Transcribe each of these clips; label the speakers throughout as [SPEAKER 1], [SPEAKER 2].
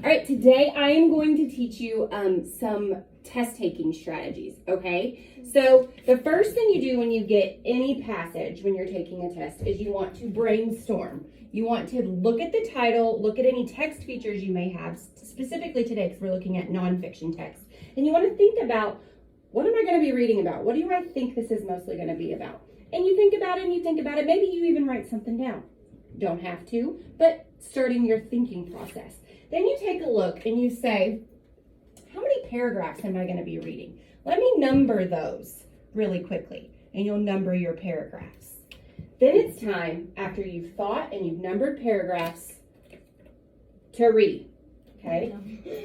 [SPEAKER 1] All right, today I am going to teach you some test-taking strategies, okay? So the first thing you do when you get any passage when you're taking a test is you want to brainstorm. You want to look at the title, look at any text features you may have, specifically today because we're looking at nonfiction text. And you want to think about, what am I going to be reading about? What do I think this is mostly going to be about? And you think about it and you think about it. Maybe you even write something down. Don't have to, but starting your thinking process. Then you take a look and you say, how many paragraphs am I going to be reading? Let me number those really quickly, and you'll number your paragraphs. Then it's time, after you've thought and you've numbered paragraphs, to read, okay?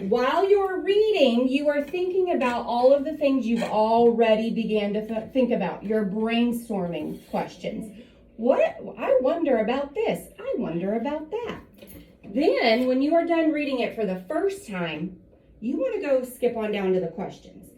[SPEAKER 1] While you're reading, you are thinking about all of the things you've already began to think about, your brainstorming questions. I wonder about this. I wonder about that. Then, when you are done reading it for the first time, you want to go skip on down to the questions.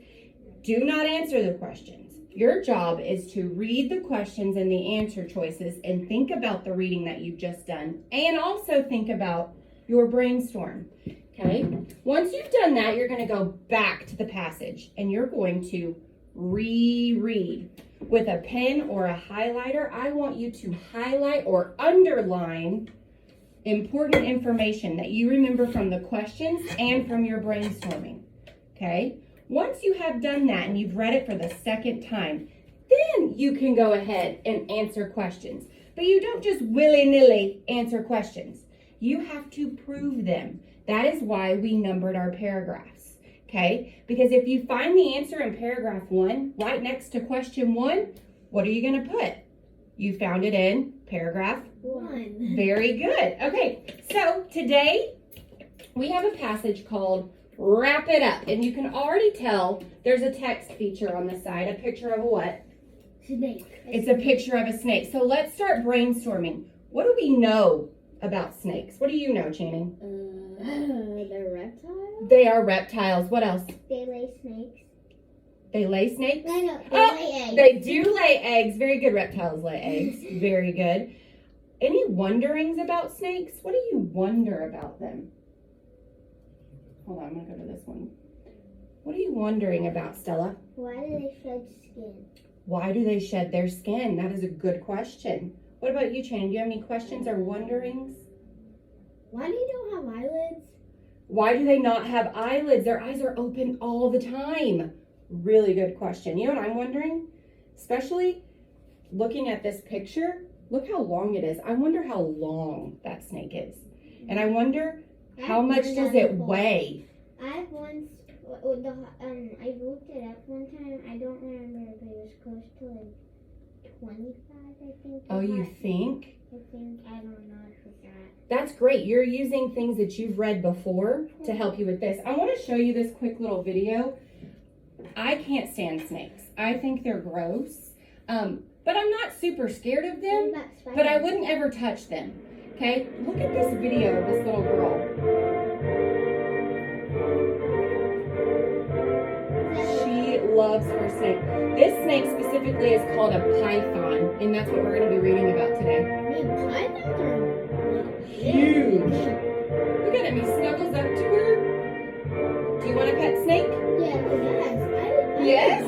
[SPEAKER 1] Do not answer the questions. Your job is to read the questions and the answer choices and think about the reading that you've just done, and also think about your brainstorm, okay? Once you've done that, you're going to go back to the passage, and you're going to reread. With a pen or a highlighter, I want you to highlight or underline important information that you remember from the questions and from your brainstorming, okay? Once you have done that and you've read it for the second time, then you can go ahead and answer questions. But you don't just willy-nilly answer questions. You have to prove them. That is why we numbered our paragraphs, okay? Because if you find the answer in paragraph 1, right next to question 1, what are you going to put? You found it in paragraph
[SPEAKER 2] 1.
[SPEAKER 1] Very good. Okay, so today we have a passage called Wrap It Up. And you can already tell there's a text feature on the side, a picture of a what?
[SPEAKER 2] Snake.
[SPEAKER 1] It's a picture of a snake. So let's start brainstorming. What do we know about snakes? What do you know, Channing?
[SPEAKER 2] They're reptiles?
[SPEAKER 1] They are reptiles. What else?
[SPEAKER 2] They lay snakes.
[SPEAKER 1] They lay snakes?
[SPEAKER 2] I know. They lay eggs.
[SPEAKER 1] They do lay eggs. Very good. Reptiles lay eggs. Very good. Any wonderings about snakes? What do you wonder about them? Hold on, I'm going to go to this one. What are you wondering about, Stella?
[SPEAKER 2] Why do they shed skin?
[SPEAKER 1] Why do they shed their skin? That is a good question. What about you, Channing? Do you have any questions or wonderings?
[SPEAKER 2] Why do they don't have eyelids?
[SPEAKER 1] Why do they not have eyelids? Their eyes are open all the time. Really good question. You know what I'm wondering? Especially looking at this picture, look how long it is. I wonder how long that snake is. And I wonder how much does it weigh?
[SPEAKER 2] I once, I looked it up one time. I don't remember if it was close to like 25, I think.
[SPEAKER 1] Oh, you think?
[SPEAKER 2] I don't know, I forgot.
[SPEAKER 1] That's great. You're using things that you've read before to help you with this. I want to show you this quick little video. I can't stand snakes. I think they're gross. But I'm not super scared of them, but I wouldn't ever touch them. Okay? Look at this video of this little girl. She loves her snake. This snake specifically is called a python, and that's what we're going to be reading about today.
[SPEAKER 2] Pythons are
[SPEAKER 1] Huge. Look at him. He snuggles up to her. Do you want a pet snake?
[SPEAKER 2] Yeah,
[SPEAKER 1] Yes?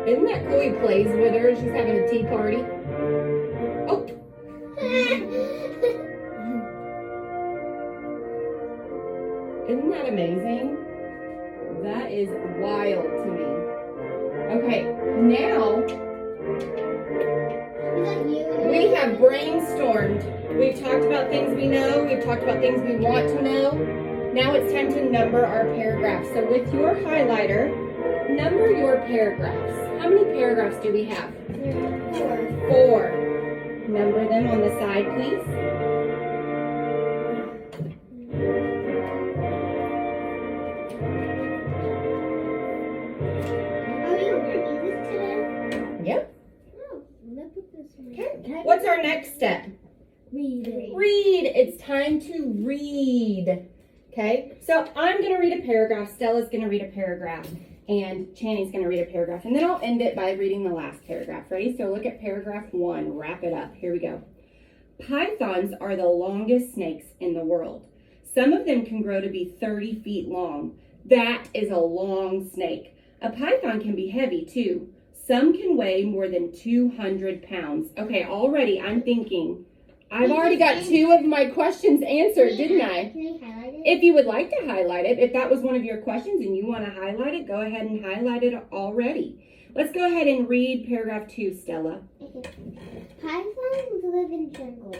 [SPEAKER 1] Isn't that cool? He plays with her. She's having a tea party. Oh. Isn't that amazing? That is wild to me. Okay, now we have brainstormed. We've talked about things we know. We've talked about things we want to know. Now it's time to number our paragraphs. So with your highlighter, number your paragraphs. How many paragraphs do we have? 4. Number them on the side, please.
[SPEAKER 2] Are you going to do this today?
[SPEAKER 1] Yep.
[SPEAKER 2] No, look at this one.
[SPEAKER 1] Okay. What's our next step?
[SPEAKER 2] Read.
[SPEAKER 1] Read. It's time to read. Okay. So I'm going to read a paragraph. Stella's going to read a paragraph. And Channing's going to read a paragraph. And then I'll end it by reading the last paragraph. Ready? So look at paragraph 1. Wrap it up. Here we go. Pythons are the longest snakes in the world. Some of them can grow to be 30 feet long. That is a long snake. A python can be heavy too. Some can weigh more than 200 pounds. Okay, already I'm thinking, I've already got 2 of my questions answered, didn't I?
[SPEAKER 2] Can I highlight it?
[SPEAKER 1] If you would like to highlight it, if that was one of your questions and you want to highlight it, go ahead and highlight it already. Let's go ahead and read paragraph 2, Stella.
[SPEAKER 2] Okay. Pythons live in jungles.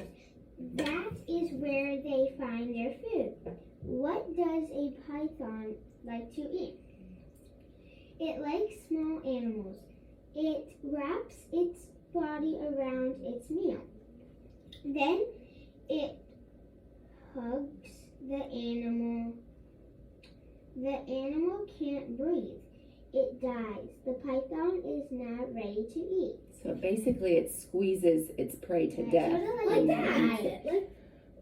[SPEAKER 2] That is where they find their food. What does a python like to eat? It likes small animals. It wraps its body around its meal. Then it hugs the animal. The animal can't breathe. It dies. The python is not ready to eat.
[SPEAKER 1] So basically it squeezes its prey to death.
[SPEAKER 2] Like that.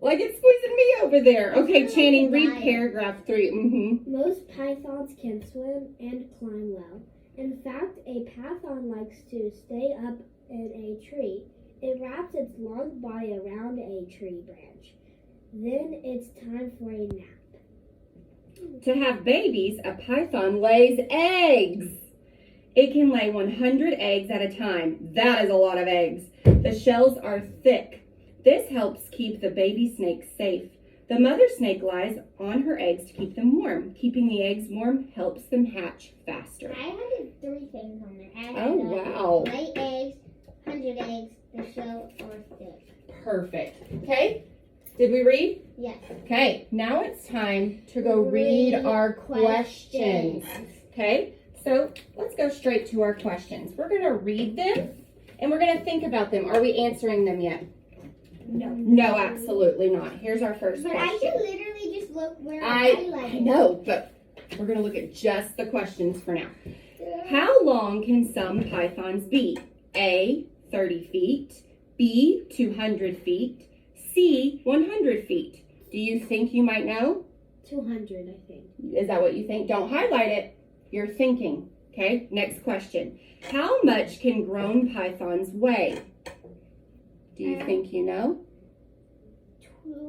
[SPEAKER 1] Like it's squeezing me over there. Okay,
[SPEAKER 2] It's
[SPEAKER 1] Channing,
[SPEAKER 2] like a
[SPEAKER 1] read
[SPEAKER 2] diet.
[SPEAKER 1] paragraph 3.
[SPEAKER 3] Most pythons can swim and climb well. In fact, a python likes to stay up in a tree. It wraps its long body around a tree branch. Then it's time for a nap.
[SPEAKER 1] To have babies, a python lays eggs. It can lay 100 eggs at a time. That is a lot of eggs. The shells are thick. This helps keep the baby snakes safe. The mother snake lies on her eggs to keep them warm. Keeping the eggs warm helps them hatch faster.
[SPEAKER 2] I added 3 things on there. I
[SPEAKER 1] Oh,
[SPEAKER 2] added,
[SPEAKER 1] wow.
[SPEAKER 2] Lay eggs, 100 eggs, the shell are thick.
[SPEAKER 1] Perfect. Okay, did we read?
[SPEAKER 2] Yes.
[SPEAKER 1] Okay, now it's time to go read our questions. Okay, so let's go straight to our questions. We're going to read them and we're going to think about them. Are we answering them yet?
[SPEAKER 3] No.
[SPEAKER 1] No, absolutely not. Here's our first
[SPEAKER 2] But I
[SPEAKER 1] question.
[SPEAKER 2] can literally just look where I
[SPEAKER 1] I
[SPEAKER 2] highlighted.
[SPEAKER 1] know, but we're going to look at just the questions for now. How long can some pythons be? A, 30 feet. B, 200 feet. C, 100 feet. Do you think you might know?
[SPEAKER 3] 200, I think.
[SPEAKER 1] Is that what you think? Don't highlight it. You're thinking. Okay, next question. How much can grown pythons weigh? Do you think you know?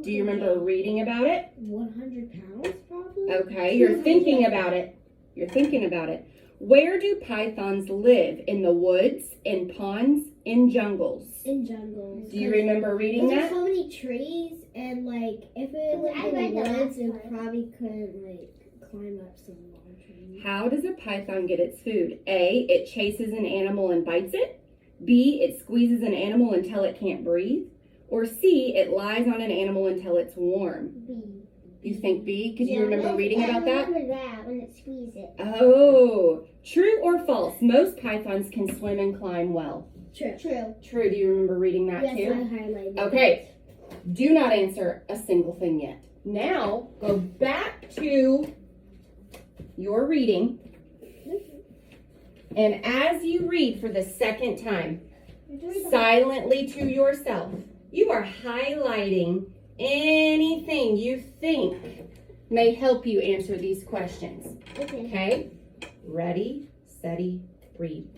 [SPEAKER 1] Do you remember reading about it?
[SPEAKER 3] 100 pounds, probably?
[SPEAKER 1] Okay, you're thinking about it. You're thinking about it. Where do pythons live? In the woods, in ponds, in jungles?
[SPEAKER 3] In jungles.
[SPEAKER 1] Do you remember reading
[SPEAKER 3] There's
[SPEAKER 1] that?
[SPEAKER 3] so many trees, and like, if it was
[SPEAKER 2] I
[SPEAKER 3] in
[SPEAKER 2] read
[SPEAKER 3] the
[SPEAKER 2] the
[SPEAKER 3] woods,
[SPEAKER 2] last
[SPEAKER 3] it
[SPEAKER 2] part.
[SPEAKER 3] probably couldn't like climb up some long trees.
[SPEAKER 1] How does a python get its food? A, it chases an animal and bites it. B, it squeezes an animal until it can't breathe. Or C, it lies on an animal until it's warm.
[SPEAKER 2] B.
[SPEAKER 1] You think B? Because you
[SPEAKER 2] Yeah,
[SPEAKER 1] remember
[SPEAKER 2] yes,
[SPEAKER 1] reading about
[SPEAKER 2] I
[SPEAKER 1] that?
[SPEAKER 2] remember that when it squeezed it.
[SPEAKER 1] Oh, true or false? Most pythons can swim and climb well.
[SPEAKER 3] True.
[SPEAKER 2] True.
[SPEAKER 1] True. Do you remember reading that
[SPEAKER 3] Yes, I
[SPEAKER 1] too?
[SPEAKER 3] highlighted
[SPEAKER 1] Okay. Do not answer a single thing yet. Now go back to your reading. And as you read for the second time, silently to yourself, you are highlighting anything you think may help you answer these questions.
[SPEAKER 2] Okay.
[SPEAKER 1] Okay? Ready, steady, read.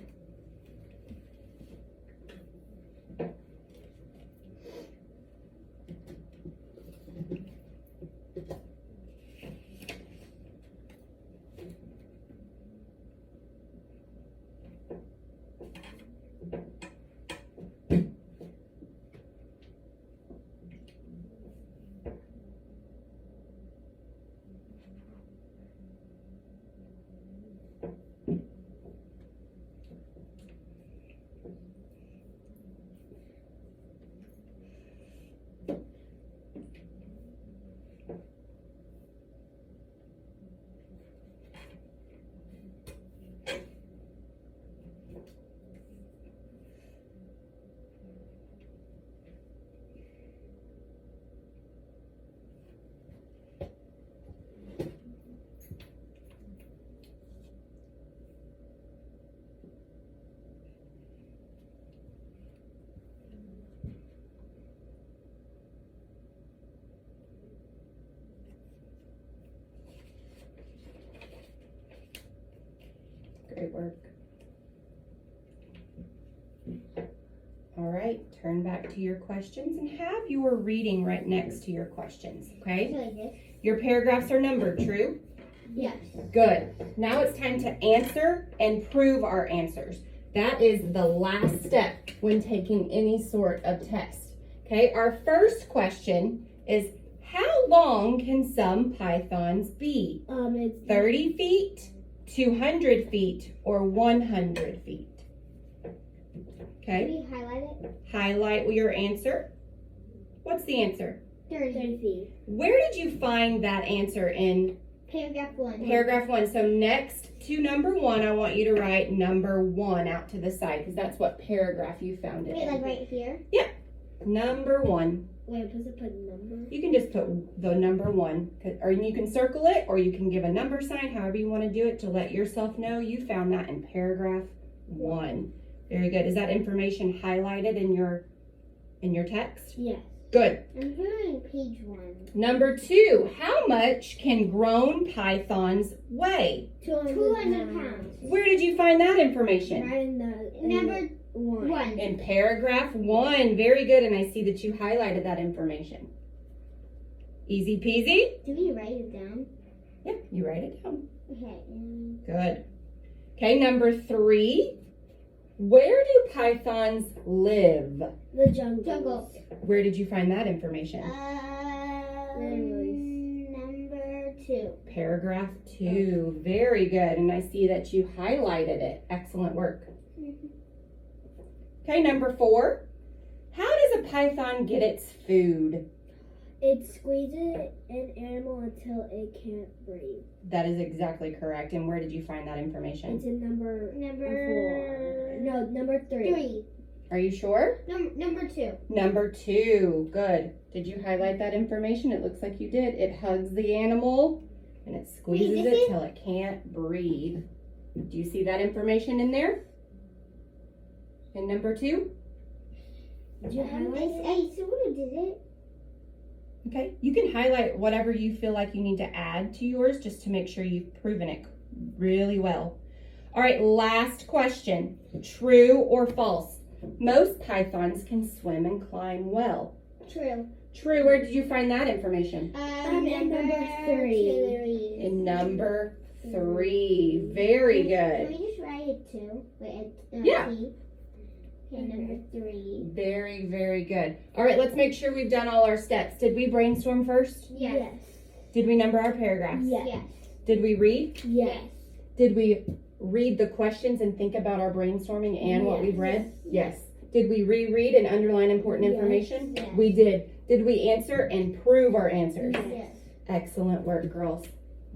[SPEAKER 1] Great work. All right. turn back to your questions and have your reading right next to your questions, okay?
[SPEAKER 2] Like this.
[SPEAKER 1] Your paragraphs are numbered, true?
[SPEAKER 2] Yes.
[SPEAKER 1] Good. Now it's time to answer and prove our answers. That is the last step when taking any sort of test. Okay, our first question is, how long can some pythons be?
[SPEAKER 3] It's
[SPEAKER 1] 30 feet, 200 feet, or 100 feet? Okay,
[SPEAKER 2] Can we highlight it?
[SPEAKER 1] highlight your answer. What's the answer?
[SPEAKER 2] 30.
[SPEAKER 3] feet.
[SPEAKER 1] Where did you find that answer in
[SPEAKER 2] Paragraph 1.
[SPEAKER 1] paragraph 1? So next to number 1, I want you to write number 1 out to the side because that's what paragraph you found it
[SPEAKER 2] Wait,
[SPEAKER 1] in.
[SPEAKER 2] like right here?
[SPEAKER 1] Number 1.
[SPEAKER 3] Wait, does it put number?
[SPEAKER 1] You can just put the number 1, or you can circle it, or you can give a number sign, however you want to do it, to let yourself know you found that in paragraph 1. Very good. Is that information highlighted in your text?
[SPEAKER 3] Yes.
[SPEAKER 1] Good.
[SPEAKER 2] I'm doing page 1.
[SPEAKER 1] Number 2, how much can grown pythons weigh?
[SPEAKER 2] 200 pounds.
[SPEAKER 1] Where did you find that information?
[SPEAKER 3] Right in the
[SPEAKER 2] Number
[SPEAKER 3] one.
[SPEAKER 2] 1.
[SPEAKER 1] In paragraph 1. Very good, and I see that you highlighted that information. Easy peasy?
[SPEAKER 2] Do we write it down?
[SPEAKER 1] Yeah, you write it down.
[SPEAKER 2] Okay.
[SPEAKER 1] Good. Okay, number 3. Where do pythons live?
[SPEAKER 3] The jungle.
[SPEAKER 2] Jungle.
[SPEAKER 1] Where did you find that information?
[SPEAKER 2] Number 2.
[SPEAKER 1] Paragraph 2. Very good, and I see that you highlighted it. Excellent work. Okay, number 4. How does a python get its food?
[SPEAKER 3] It squeezes an animal until it can't breathe.
[SPEAKER 1] That is exactly correct. And where did you find that
[SPEAKER 3] It's
[SPEAKER 1] information?
[SPEAKER 3] in number 4. No, number 3.
[SPEAKER 2] 3.
[SPEAKER 1] Are you sure?
[SPEAKER 2] Number 2.
[SPEAKER 1] Number 2. Good. Did you highlight that information? It looks like you did. It hugs the animal and it squeezes
[SPEAKER 2] this
[SPEAKER 1] it
[SPEAKER 2] is-
[SPEAKER 1] till it can't breathe. Do you see that information in there? In number 2?
[SPEAKER 3] Did you highlight it?
[SPEAKER 2] I sort of did it.
[SPEAKER 1] Okay. You can highlight whatever you feel like you need to add to yours just to make sure you've proven it really well. All right, last question. True or false? Most pythons can swim and climb well.
[SPEAKER 2] True.
[SPEAKER 1] True. Where did you find that information?
[SPEAKER 3] in number 3.
[SPEAKER 1] In number 3. Very
[SPEAKER 2] Can
[SPEAKER 1] good.
[SPEAKER 2] we just write it 2? Wait,
[SPEAKER 1] Yeah.
[SPEAKER 2] T. Okay, number 3.
[SPEAKER 1] Very, very good. All right, let's make sure we've done all our steps. Did we brainstorm first?
[SPEAKER 2] Yes.
[SPEAKER 1] Did we number our paragraphs?
[SPEAKER 3] Yes.
[SPEAKER 2] Yes.
[SPEAKER 1] Did we read?
[SPEAKER 3] Yes.
[SPEAKER 1] Did we read the questions and think about our brainstorming and what we've read? Yes. Did we reread and underline important
[SPEAKER 3] Yes.
[SPEAKER 1] information?
[SPEAKER 2] Yes.
[SPEAKER 1] We did. Did we answer and prove our answers?
[SPEAKER 2] Yes.
[SPEAKER 1] Excellent work, girls.